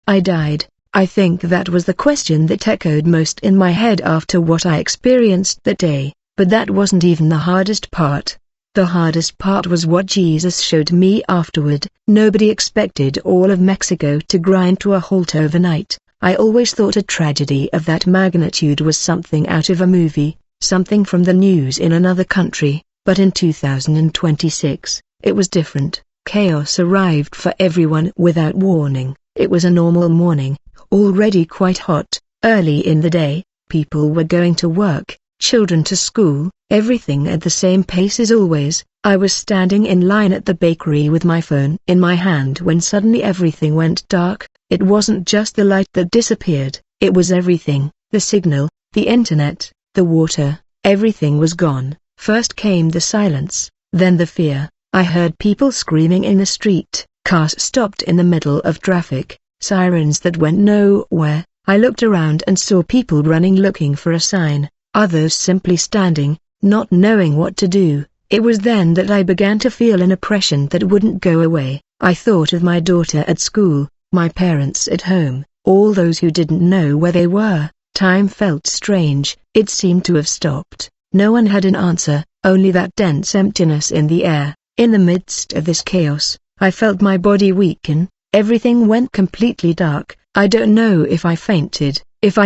I died. I think that was the question that echoed most in my head after what I experienced that day, but that wasn't even the hardest part. The hardest part was what Jesus showed me afterward. Nobody expected all of Mexico to grind to a halt overnight. I always thought a tragedy of that magnitude was something out of a movie, something from the news in another country, but in 2026, it was different. Chaos arrived for everyone without warning. It was a normal morning, already quite hot. Early in the day, people were going to work, children to school, everything at the same pace as always. I was standing in line at the bakery with my phone in my hand when suddenly everything went dark. It wasn't just the light that disappeared, it was everything, the signal, the internet, the water, everything was gone. First came the silence, then the fear. I heard people screaming in the street, cars stopped in the middle of traffic, sirens that went nowhere. I looked around and saw people running looking for a sign, others simply standing, not knowing what to do. It was then that I began to feel an oppression that wouldn't go away. I thought of my daughter at school, my parents at home, all those who didn't know where they were. Time felt strange, it seemed to have stopped. No one had an answer, only that dense emptiness in the air. In the midst of this chaos, I felt my body weaken, everything went completely dark. I don't know if I fainted, if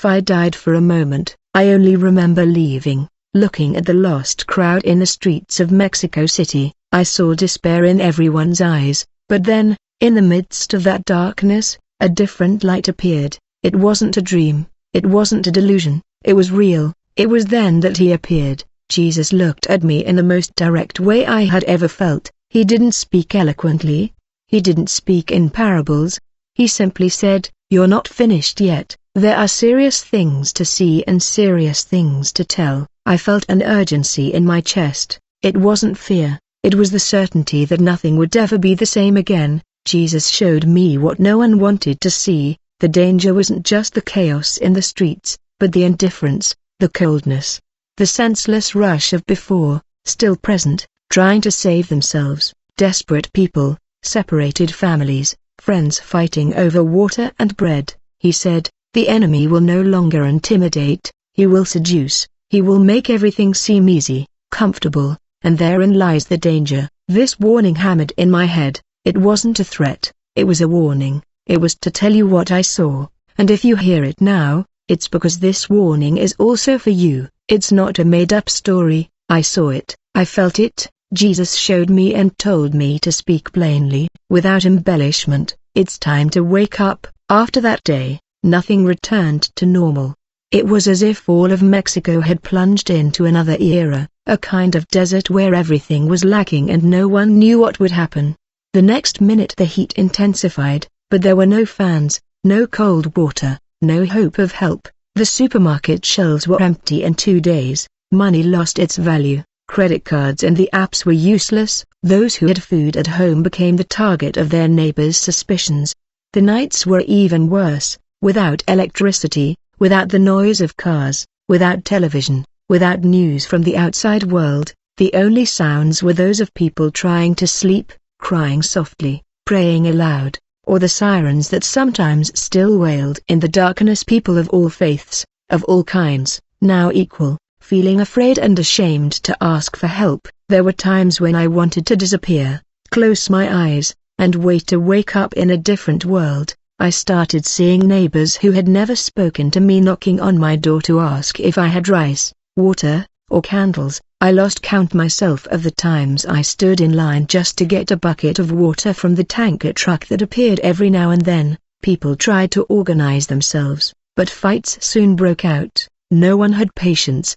I died for a moment. I only remember leaving, looking at the lost crowd in the streets of Mexico City. I saw despair in everyone's eyes, but then, in the midst of that darkness, a different light appeared. It wasn't a dream, it wasn't a delusion, it was real. It was then that he appeared. Jesus looked at me in the most direct way I had ever felt. He didn't speak eloquently. He didn't speak in parables. He simply said, "You're not finished yet. There are serious things to see and serious things to tell." I felt an urgency in my chest. It wasn't fear, it was the certainty that nothing would ever be the same again. Jesus showed me what no one wanted to see. The danger wasn't just the chaos in the streets, but the indifference, the coldness, the senseless rush of before, still present, trying to save themselves. Desperate people, separated families, friends fighting over water and bread. He said, "The enemy will no longer intimidate, he will seduce, he will make everything seem easy, comfortable, and therein lies the danger." This warning hammered in my head. It wasn't a threat, it was a warning. It was to tell you what I saw, and if you hear it now, it's because this warning is also for you. It's not a made-up story. I saw it, I felt it. Jesus showed me and told me to speak plainly, without embellishment. It's time to wake up. After that day, nothing returned to normal. It was as if all of Mexico had plunged into another era, a kind of desert where everything was lacking and no one knew what would happen. The next minute the heat intensified, but there were no fans, no cold water, no hope of help. The supermarket shelves were empty in 2 days, money lost its value, credit cards and the apps were useless. Those who had food at home became the target of their neighbors' suspicions. The nights were even worse, without electricity, without the noise of cars, without television, without news from the outside world. The only sounds were those of people trying to sleep, crying softly, praying aloud, or the sirens that sometimes still wailed in the darkness. People of all faiths, of all kinds, now equal, feeling afraid and ashamed to ask for help. There were times when I wanted to disappear, close my eyes, and wait to wake up in a different world. I started seeing neighbors who had never spoken to me knocking on my door to ask if I had rice, water, or candles. I lost count myself of the times I stood in line just to get a bucket of water from the tanker truck that appeared every now and then. People tried to organize themselves, but fights soon broke out. No one had patience.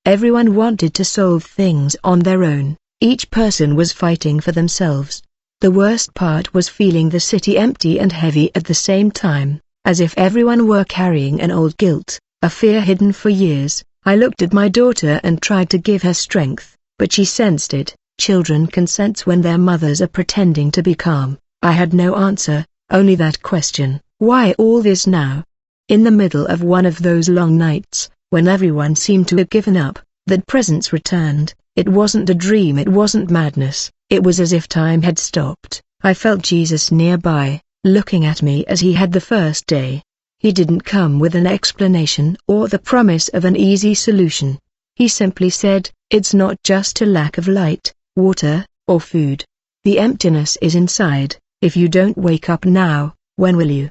Everyone wanted to solve things on their own. Each person was fighting for themselves. The worst part was feeling the city empty and heavy at the same time, as if everyone were carrying an old guilt, a fear hidden for years. I looked at my daughter and tried to give her strength, but she sensed it. Children can sense when their mothers are pretending to be calm. I had no answer, only that question, why all this now? In the middle of one of those long nights, when everyone seemed to have given up, that presence returned. It wasn't a dream, it wasn't madness, it was as if time had stopped. I felt Jesus nearby, looking at me as he had the first day. He didn't come with an explanation or the promise of an easy solution. He simply said, "It's not just a lack of light, water, or food. The emptiness is inside. If you don't wake up now, when will you?"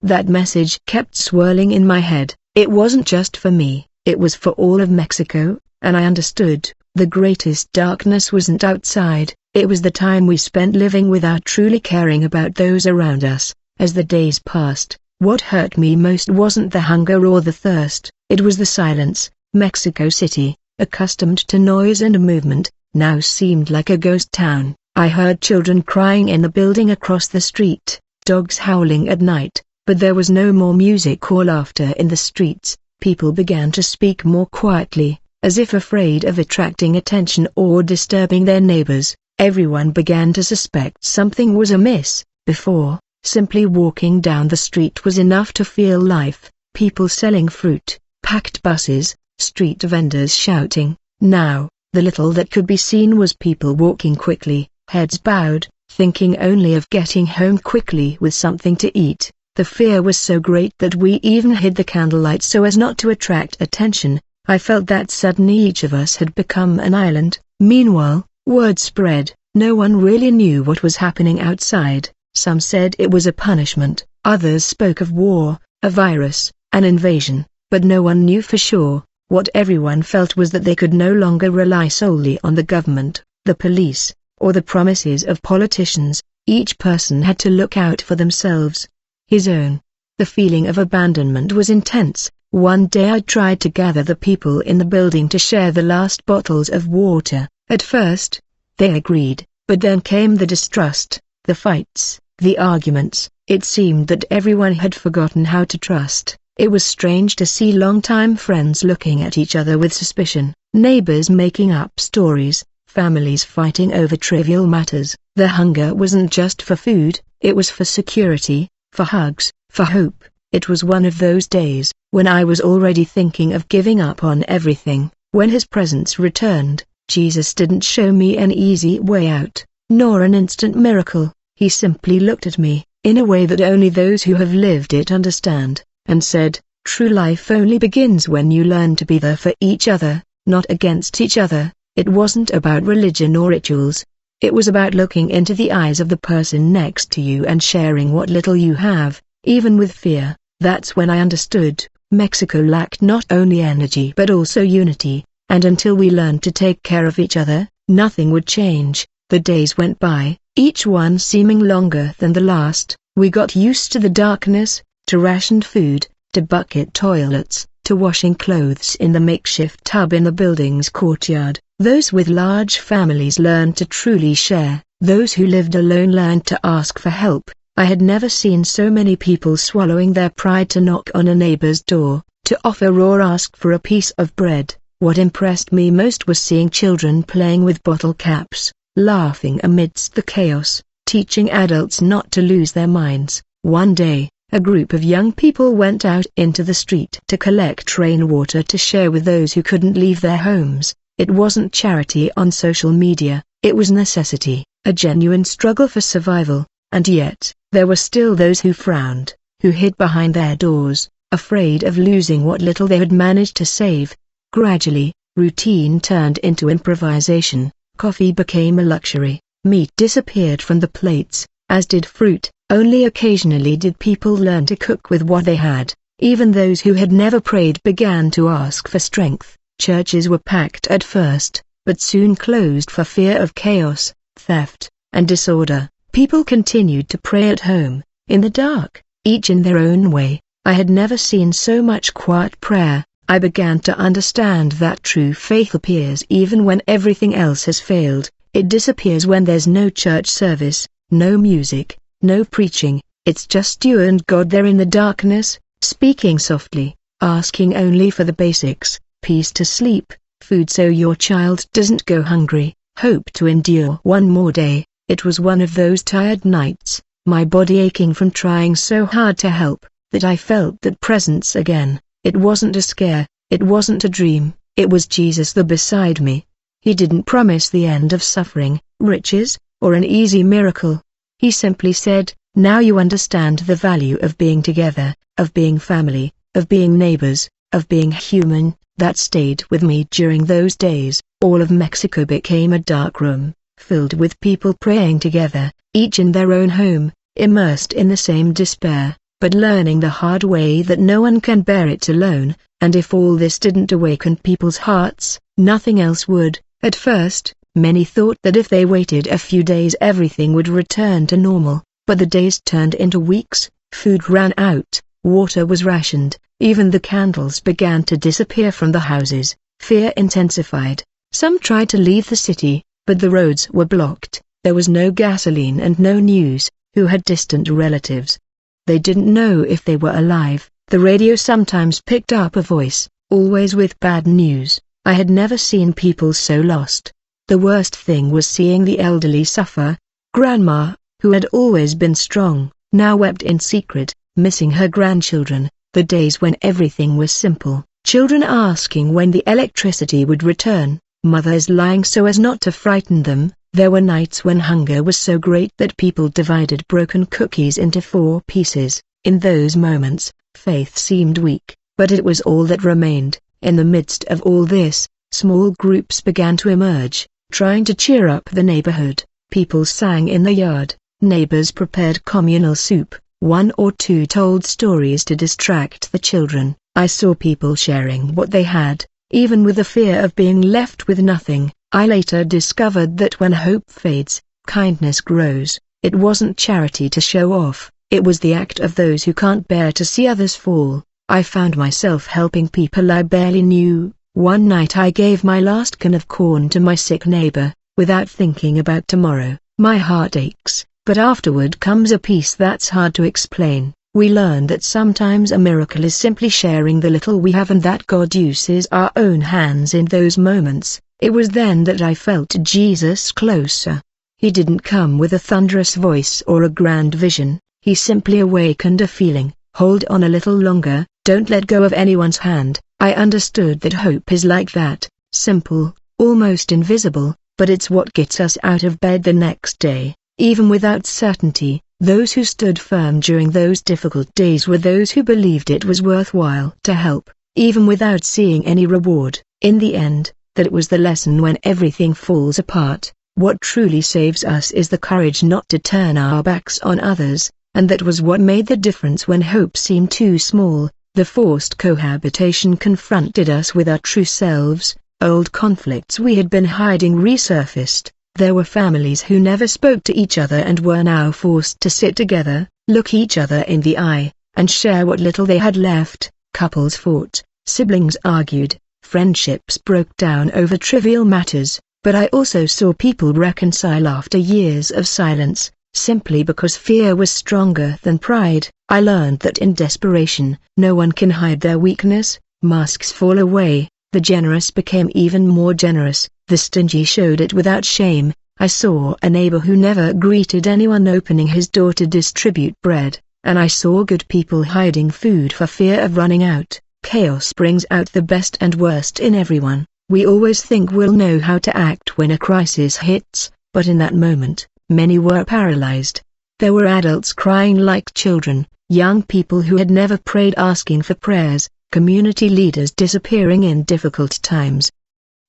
That message kept swirling in my head. It wasn't just for me, it was for all of Mexico, and I understood, the greatest darkness wasn't outside, it was the time we spent living without truly caring about those around us. As the days passed, what hurt me most wasn't the hunger or the thirst, it was the silence. Mexico City, accustomed to noise and movement, now seemed like a ghost town. I heard children crying in the building across the street, dogs howling at night, but there was no more music or laughter in the streets. People began to speak more quietly, as if afraid of attracting attention or disturbing their neighbors. Everyone began to suspect something was amiss. Before, simply walking down the street was enough to feel life. People selling fruit, packed buses, street vendors shouting. Now, the little that could be seen was people walking quickly, heads bowed, thinking only of getting home quickly with something to eat. The fear was so great that we even hid the candlelight so as not to attract attention. I felt that suddenly each of us had become an island. Meanwhile, word spread, no one really knew what was happening outside. Some said it was a punishment, others spoke of war, a virus, an invasion, but no one knew for sure. What everyone felt was that they could no longer rely solely on the government, the police, or the promises of politicians. Each person had to look out for themselves. His own. The feeling of abandonment was intense. One day I tried to gather the people in the building to share the last bottles of water. At first, they agreed, but then came the distrust, the fights, the arguments. It seemed that everyone had forgotten how to trust. It was strange to see longtime friends looking at each other with suspicion, neighbors making up stories, families fighting over trivial matters. The hunger wasn't just for food, it was for security, for hugs, for hope. It was one of those days, when I was already thinking of giving up on everything, when his presence returned. Jesus didn't show me an easy way out, nor an instant miracle. He simply looked at me, in a way that only those who have lived it understand, and said, "True life only begins when you learn to be there for each other, not against each other." It wasn't about religion or rituals. It was about looking into the eyes of the person next to you and sharing what little you have, even with fear. That's when I understood, Mexico lacked not only energy but also unity, and until we learned to take care of each other, nothing would change. The days went by, each one seeming longer than the last. We got used to the darkness, to rationed food, to bucket toilets, to washing clothes in the makeshift tub in the building's courtyard. Those with large families learned to truly share. Those who lived alone learned to ask for help. I had never seen so many people swallowing their pride to knock on a neighbor's door, to offer or ask for a piece of bread. What impressed me most was seeing children playing with bottle caps, laughing amidst the chaos, teaching adults not to lose their minds. One day, a group of young people went out into the street to collect rainwater to share with those who couldn't leave their homes. It wasn't charity on social media, it was necessity, a genuine struggle for survival. And yet, there were still those who frowned, who hid behind their doors, afraid of losing what little they had managed to save. Gradually, routine turned into improvisation, coffee became a luxury, meat disappeared from the plates, as did fruit. Only occasionally did people learn to cook with what they had. Even those who had never prayed began to ask for strength. Churches were packed at first, but soon closed for fear of chaos, theft, and disorder. People continued to pray at home, in the dark, each in their own way. I had never seen so much quiet prayer. I began to understand that true faith appears even when everything else has failed. It disappears when there's no church service, no music, no preaching. It's just you and God there in the darkness, speaking softly, asking only for the basics. Peace to sleep, food so your child doesn't go hungry, hope to endure one more day. It was one of those tired nights, my body aching from trying so hard to help, that I felt that presence again. It wasn't a scare, it wasn't a dream, it was Jesus there beside me. He didn't promise the end of suffering, riches, or an easy miracle. He simply said, Now you understand the value of being together, of being family, of being neighbors, of being human." That stayed with me during those days. All of Mexico became a dark room, filled with people praying together, each in their own home, immersed in the same despair, but learning the hard way that no one can bear it alone, and if all this didn't awaken people's hearts, nothing else would. At first, many thought that if they waited a few days everything would return to normal, but the days turned into weeks, food ran out, water was rationed, even the candles began to disappear from the houses. Fear intensified. Some tried to leave the city, but the roads were blocked. There was no gasoline and no news. Who had distant relatives? They didn't know if they were alive. The radio sometimes picked up a voice, always with bad news. I had never seen people so lost. The worst thing was seeing the elderly suffer. Grandma, who had always been strong, now wept in secret, missing her grandchildren. The days when everything was simple, children asking when the electricity would return, mothers lying so as not to frighten them. There were nights when hunger was so great that people divided broken cookies into 4 pieces. In those moments, faith seemed weak, but it was all that remained. In the midst of all this, small groups began to emerge, trying to cheer up the neighborhood. People sang in the yard, neighbors prepared communal soup. 1 or 2 told stories to distract the children. I saw people sharing what they had, even with the fear of being left with nothing. I later discovered that when hope fades, kindness grows. It wasn't charity to show off, it was the act of those who can't bear to see others fall. I found myself helping people I barely knew. One night I gave my last can of corn to my sick neighbor, without thinking about tomorrow. My heart aches. But afterward comes a peace that's hard to explain. We learn that sometimes a miracle is simply sharing the little we have and that God uses our own hands in those moments. It was then that I felt Jesus closer. He didn't come with a thunderous voice or a grand vision, he simply awakened a feeling. Hold on a little longer, don't let go of anyone's hand. I understood that hope is like that, simple, almost invisible, but it's what gets us out of bed the next day. Even without certainty, those who stood firm during those difficult days were those who believed it was worthwhile to help, even without seeing any reward. In the end, that was the lesson when everything falls apart. What truly saves us is the courage not to turn our backs on others, and that was what made the difference when hope seemed too small. The forced cohabitation confronted us with our true selves. Old conflicts we had been hiding resurfaced. There were families who never spoke to each other and were now forced to sit together, look each other in the eye, and share what little they had left. Couples fought, siblings argued, friendships broke down over trivial matters, but I also saw people reconcile after years of silence, simply because fear was stronger than pride. I learned that in desperation, no one can hide their weakness. Masks fall away, the generous became even more generous. The stingy showed it without shame. I saw a neighbor who never greeted anyone opening his door to distribute bread, and I saw good people hiding food for fear of running out. Chaos brings out the best and worst in everyone. We always think we'll know how to act when a crisis hits, but in that moment, many were paralyzed. There were adults crying like children, young people who had never prayed asking for prayers, community leaders disappearing in difficult times.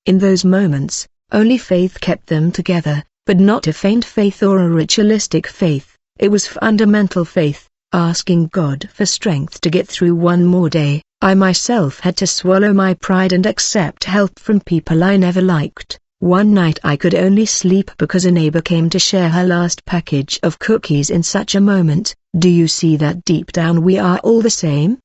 In those moments, only faith kept them together, but not a faint faith or a ritualistic faith. It was fundamental faith, asking God for strength to get through one more day. I myself had to swallow my pride and accept help from people I never liked. One night I could only sleep because a neighbor came to share her last package of cookies. In such a moment, do you see that deep down we are all the same?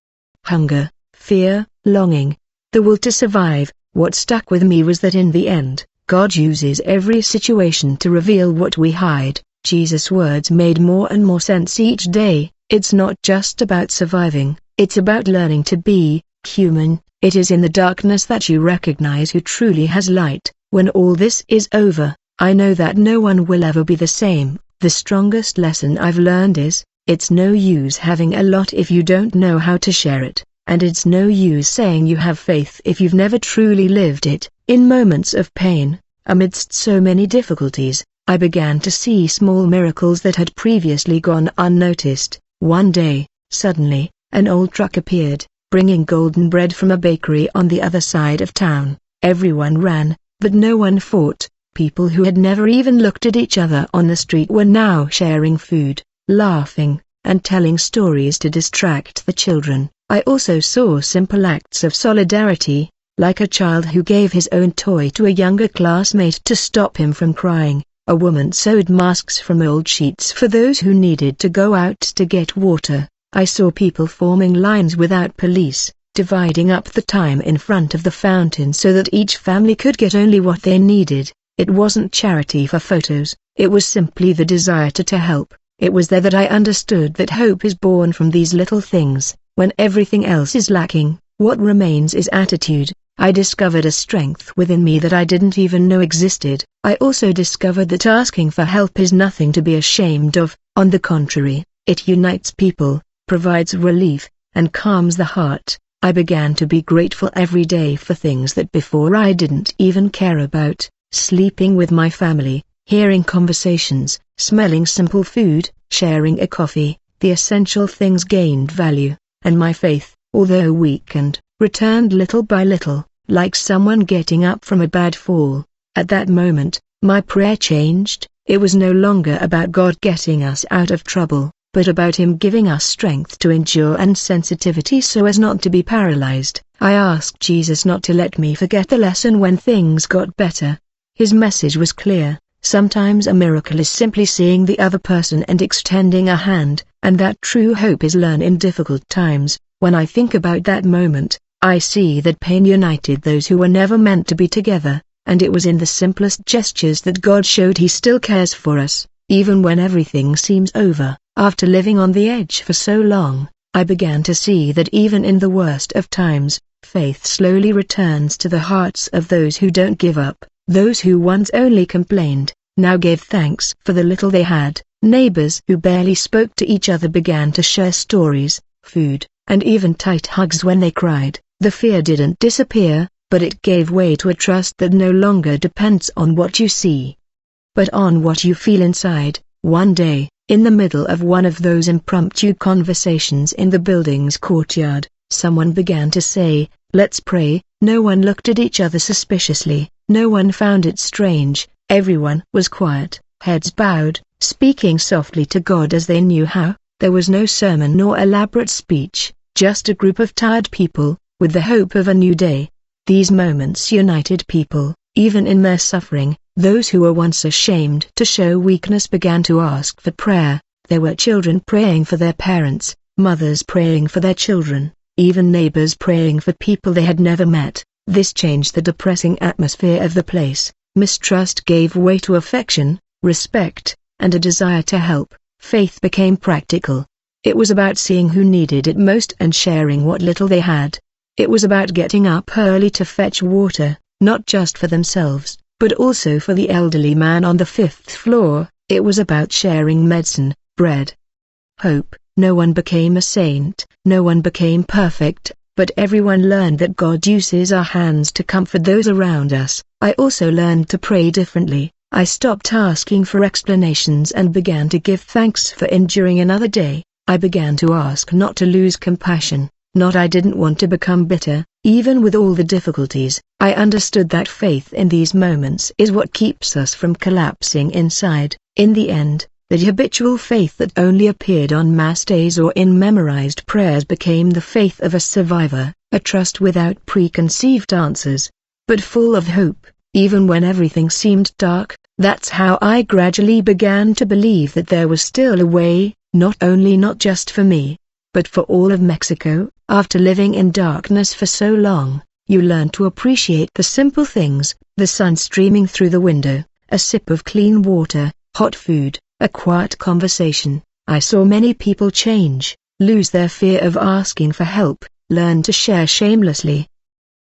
Hunger, fear, longing, the will to survive. What stuck with me was that in the end, God uses every situation to reveal what we hide. Jesus' words made more and more sense each day. It's not just about surviving, it's about learning to be human. It is in the darkness that you recognize who truly has light. When all this is over, I know that no one will ever be the same. The strongest lesson I've learned is, it's no use having a lot if you don't know how to share it. And it's no use saying you have faith if you've never truly lived it. In moments of pain, amidst so many difficulties, I began to see small miracles that had previously gone unnoticed. One day, suddenly, an old truck appeared, bringing golden bread from a bakery on the other side of town. Everyone ran, but no one fought. People who had never even looked at each other on the street were now sharing food, laughing, and telling stories to distract the children. I also saw simple acts of solidarity, like a child who gave his own toy to a younger classmate to stop him from crying. A woman sewed masks from old sheets for those who needed to go out to get water. I saw people forming lines without police, dividing up the time in front of the fountain so that each family could get only what they needed. It wasn't charity for photos, it was simply the desire to help. It was there that I understood that hope is born from these little things. When everything else is lacking, what remains is attitude. I discovered a strength within me that I didn't even know existed. I also discovered that asking for help is nothing to be ashamed of. On the contrary, it unites people, provides relief, and calms the heart. I began to be grateful every day for things that before I didn't even care about. Sleeping with my family, hearing conversations, smelling simple food, sharing a coffee, the essential things gained value, and my faith, although weakened, returned little by little, like someone getting up from a bad fall. At that moment, my prayer changed. It was no longer about God getting us out of trouble, but about Him giving us strength to endure and sensitivity so as not to be paralyzed. I asked Jesus not to let me forget the lesson when things got better. His message was clear: sometimes a miracle is simply seeing the other person and extending a hand, and that true hope is learned in difficult times. When I think about that moment, I see that pain united those who were never meant to be together, and it was in the simplest gestures that God showed He still cares for us, even when everything seems over. After living on the edge for so long, I began to see that even in the worst of times, faith slowly returns to the hearts of those who don't give up. Those who once only complained, now gave thanks for the little they had. Neighbors who barely spoke to each other began to share stories, food, and even tight hugs when they cried. The fear didn't disappear, but it gave way to a trust that no longer depends on what you see, but on what you feel inside. One day, in the middle of one of those impromptu conversations in the building's courtyard, someone began to say, "Let's pray." No one looked at each other suspiciously. No one found it strange. Everyone was quiet, heads bowed, speaking softly to God as they knew how. There was no sermon nor elaborate speech, just a group of tired people, with the hope of a new day. These moments united people, even in their suffering. Those who were once ashamed to show weakness began to ask for prayer. There were children praying for their parents, mothers praying for their children, even neighbors praying for people they had never met. This changed the depressing atmosphere of the place. Mistrust gave way to affection, respect, and a desire to help. Faith became practical. It was about seeing who needed it most and sharing what little they had. It was about getting up early to fetch water, not just for themselves, but also for the elderly man on the 5th floor. It was about sharing medicine, bread, hope. No one became a saint, no one became perfect, but everyone learned that God uses our hands to comfort those around us. I also learned to pray differently. I stopped asking for explanations and began to give thanks for enduring another day. I began to ask not to lose compassion, not I didn't want to become bitter. Even with all the difficulties, I understood that faith in these moments is what keeps us from collapsing inside. In the end, the habitual faith that only appeared on Mass days or in memorized prayers became the faith of a survivor, a trust without preconceived answers, but full of hope, even when everything seemed dark. That's how I gradually began to believe that there was still a way, not just for me, but for all of Mexico. After living in darkness for so long, you learn to appreciate the simple things: the sun streaming through the window, a sip of clean water, hot food, a quiet conversation. I saw many people change, lose their fear of asking for help, learn to share shamelessly.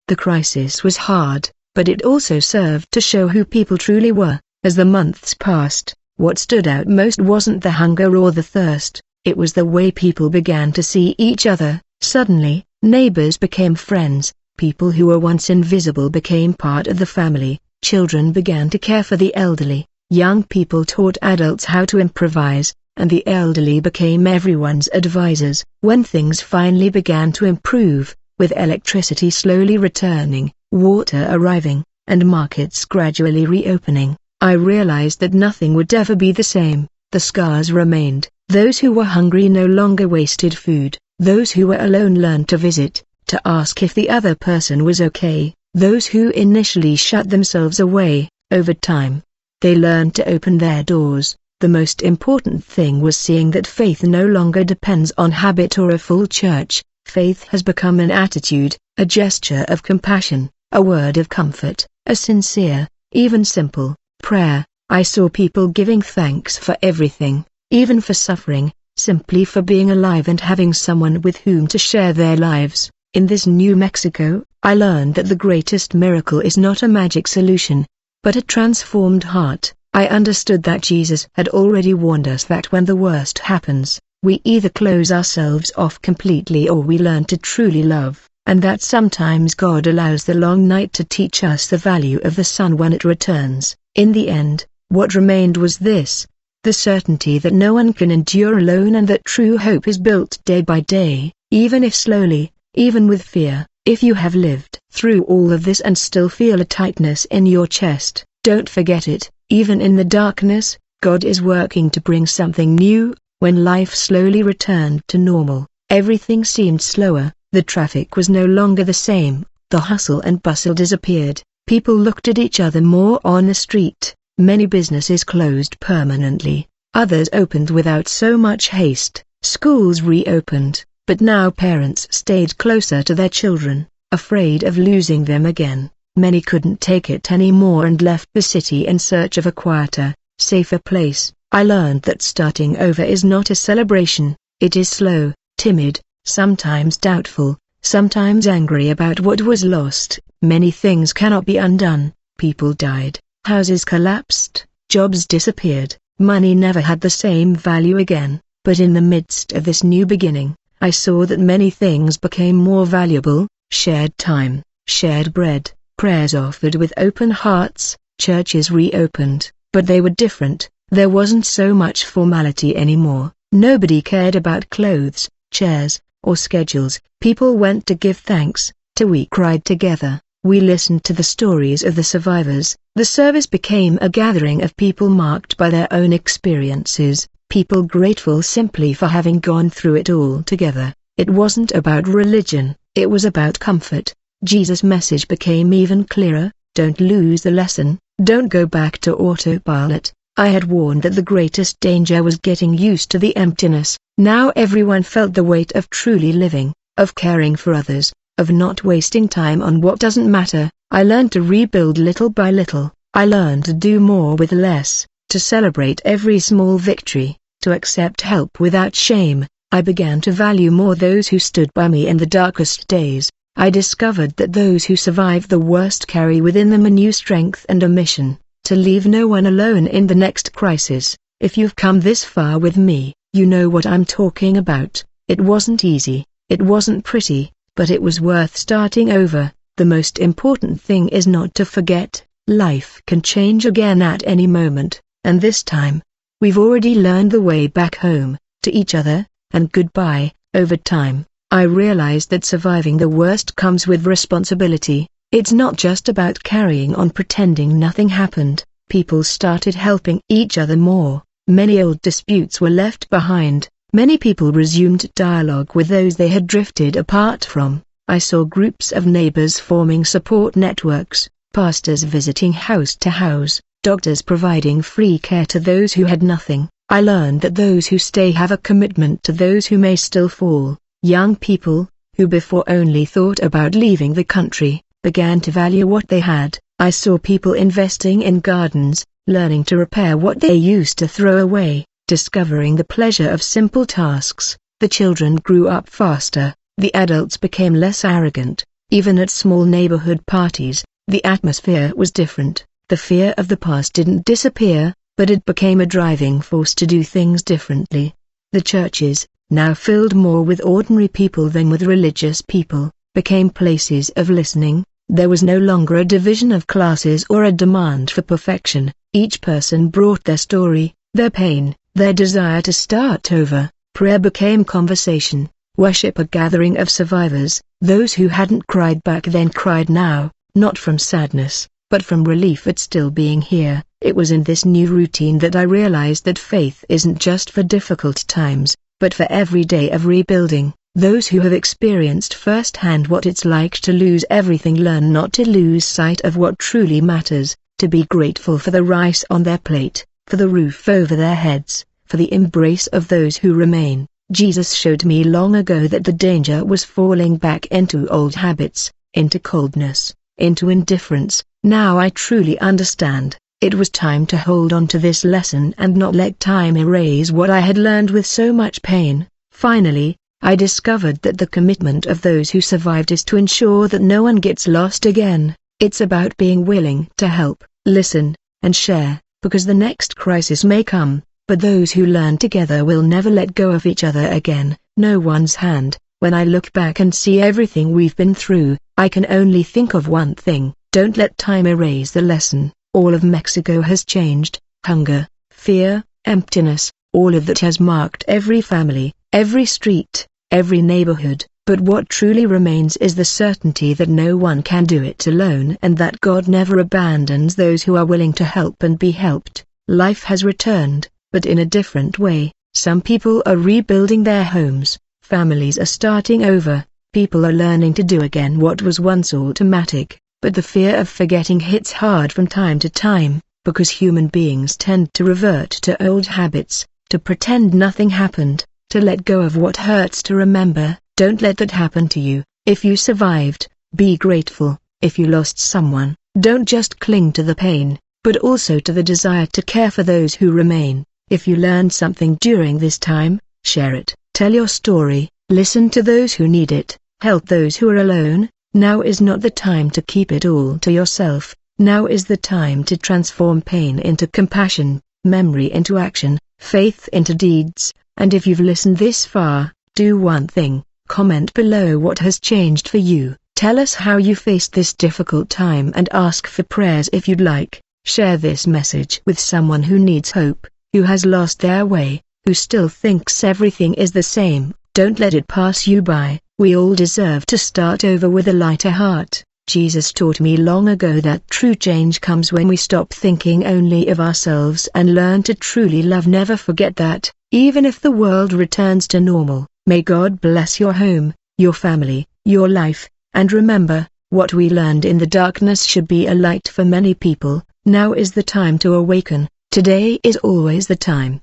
The crisis was hard, but it also served to show who people truly were. As the months passed, what stood out most wasn't the hunger or the thirst, it was the way people began to see each other. Suddenly, neighbors became friends, people who were once invisible became part of the family, children began to care for the elderly, Young people taught adults how to improvise, and the elderly became everyone's advisors. When things finally began to improve, with electricity slowly returning, water arriving, and markets gradually reopening, I realized that nothing would ever be the same. The scars remained. Those who were hungry no longer wasted food. Those who were alone learned to visit, to ask if the other person was okay. Those who initially shut themselves away, over time, they learned to open their doors. The most important thing was seeing that faith no longer depends on habit or a full church. Faith has become an attitude, a gesture of compassion, a word of comfort, a sincere, even simple, prayer. I saw people giving thanks for everything, even for suffering, simply for being alive and having someone with whom to share their lives. In this New Mexico, I learned that the greatest miracle is not a magic solution, but a transformed heart. I understood that Jesus had already warned us that when the worst happens, we either close ourselves off completely or we learn to truly love, and that sometimes God allows the long night to teach us the value of the sun when it returns. In the end, what remained was this: the certainty that no one can endure alone and that true hope is built day by day, even if slowly, even with fear. If you have lived through all of this and still feel a tightness in your chest, don't forget it. Even in the darkness, God is working to bring something new. When life slowly returned to normal, everything seemed slower. The traffic was no longer the same, the hustle and bustle disappeared, people looked at each other more on the street, many businesses closed permanently, others opened without so much haste, schools reopened, but now parents stayed closer to their children, afraid of losing them again. Many couldn't take it anymore and left the city in search of a quieter, safer place. I learned that starting over is not a celebration, it is slow, timid, sometimes doubtful, sometimes angry about what was lost. Many things cannot be undone. People died, houses collapsed, jobs disappeared, money never had the same value again. But in the midst of this new beginning, I saw that many things became more valuable: shared time, shared bread, prayers offered with open hearts. Churches reopened, but they were different. There wasn't so much formality anymore. Nobody cared about clothes, chairs, or schedules. People went to give thanks, we cried together, we listened to the stories of the survivors. The service became a gathering of people marked by their own experiences, people grateful simply for having gone through it all together. It wasn't about religion, it was about comfort. Jesus' message became even clearer: don't lose the lesson, don't go back to autopilot. I had warned that the greatest danger was getting used to the emptiness. Now everyone felt the weight of truly living, of caring for others, of not wasting time on what doesn't matter. I learned to rebuild little by little. I learned to do more with less, to celebrate every small victory, to accept help without shame. I began to value more those who stood by me in the darkest days. I discovered that those who survive the worst carry within them a new strength and a mission, to leave no one alone in the next crisis. If you've come this far with me, you know what I'm talking about. It wasn't easy, it wasn't pretty, but it was worth starting over. The most important thing is not to forget, life can change again at any moment, and this time, we've already learned the way back home, to each other, and goodbye. Over time, I realized that surviving the worst comes with responsibility. It's not just about carrying on pretending nothing happened. People started helping each other more. Many old disputes were left behind. Many people resumed dialogue with those they had drifted apart from. I saw groups of neighbors forming support networks, pastors visiting house to house, doctors providing free care to those who had nothing. I learned that those who stay have a commitment to those who may still fall. Young people, who before only thought about leaving the country, began to value what they had. I saw people investing in gardens, learning to repair what they used to throw away, discovering the pleasure of simple tasks. The children grew up faster, the adults became less arrogant. Even at small neighborhood parties, the atmosphere was different. The fear of the past didn't disappear, but it became a driving force to do things differently. The churches, now filled more with ordinary people than with religious people, became places of listening, There was no longer a division of classes or a demand for perfection. Each person brought their story, their pain, their desire to start over. Prayer became conversation, worship a gathering of survivors. Those who hadn't cried back then cried now, not from sadness, but from relief at still being here. It was in this new routine that I realized that faith isn't just for difficult times, but for every day of rebuilding. Those who have experienced firsthand what it's like to lose everything learn not to lose sight of what truly matters, to be grateful for the rice on their plate, for the roof over their heads, for the embrace of those who remain. Jesus showed me long ago that the danger was falling back into old habits, into coldness, into indifference. Now I truly understand. It was time to hold on to this lesson and not let time erase what I had learned with so much pain. Finally, I discovered that the commitment of those who survived is to ensure that no one gets lost again. It's about being willing to help, listen, and share, because the next crisis may come, but those who learn together will never let go of each other again. No one's hand. When I look back and see everything we've been through, I can only think of one thing: don't let time erase the lesson. All of Mexico has changed. Hunger, fear, emptiness, all of that has marked every family, every street, every neighborhood. But what truly remains is the certainty that no one can do it alone and that God never abandons those who are willing to help and be helped. Life has returned, but in a different way. Some people are rebuilding their homes, families are starting over, people are learning to do again what was once automatic. But the fear of forgetting hits hard from time to time, because human beings tend to revert to old habits, to pretend nothing happened, to let go of what hurts. To remember, don't let that happen to you. If you survived, be grateful. If you lost someone, don't just cling to the pain, but also to the desire to care for those who remain. If you learned something during this time, share it. Tell your story, listen to those who need it, help those who are alone. Now is not the time to keep it all to yourself. Now is the time to transform pain into compassion, memory into action, faith into deeds. And if you've listened this far, do one thing: comment below what has changed for you. Tell us how you faced this difficult time and ask for prayers if you'd like. Share this message with someone who needs hope, who has lost their way, who still thinks everything is the same. Don't let it pass you by. We all deserve to start over with a lighter heart. Jesus taught me long ago that true change comes when we stop thinking only of ourselves and learn to truly love. Never forget that, even if the world returns to normal. May God bless your home, your family, your life, and remember, what we learned in the darkness should be a light for many people. Now is the time to awaken. Today is always the time.